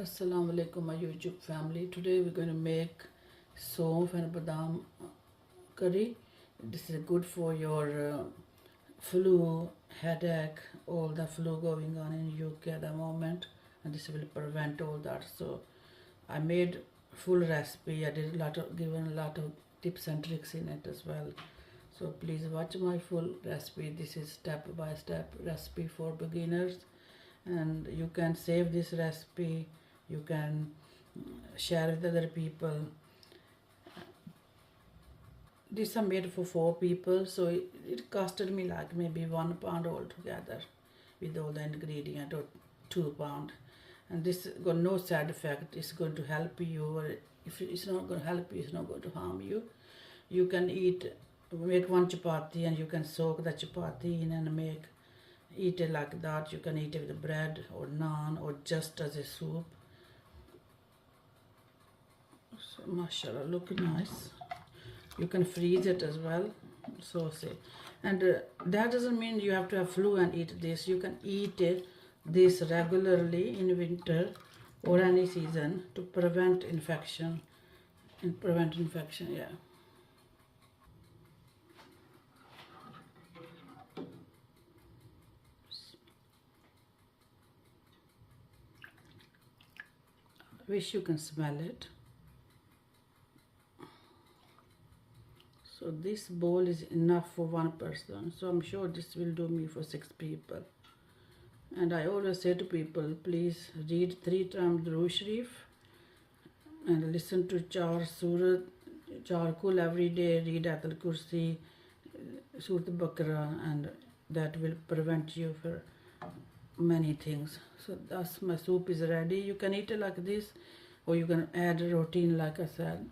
Assalamu alaikum my YouTube family. Today we're going to make soap and badam curry. This is good for your flu, headache, all the flu going on in UK at the moment, and this will prevent all that. So I made full recipe. I did given a lot of tips and tricks in it as well. So please watch my full recipe. This is step by step recipe for beginners, and you can save this recipe. You can share with other people. This are made for 4 people, so it costed me like maybe £1 altogether with all the ingredient, or £2. And this got no side effect. It's going to help you, or if it's not going to help you, it's not going to harm you. You can make one chapati and you can soak the chapati in and eat it like that. You can eat it with bread or naan or just as a soup. So mashallah, look nice. You can freeze it as well. So say, and that doesn't mean you have to have flu and eat this. You can eat this regularly in winter or any season to prevent infection. Yeah. Wish you can smell it. So this bowl is enough for one person. So I'm sure this will do me for 6 people. And I always say to people, please read 3 times Durood Sharif and listen to Char Kul every day. Read Ayatul Kursi, Surat Baqarah, and that will prevent you for many things. So that's my soup is ready. You can eat it like this, or you can add a routine like I said.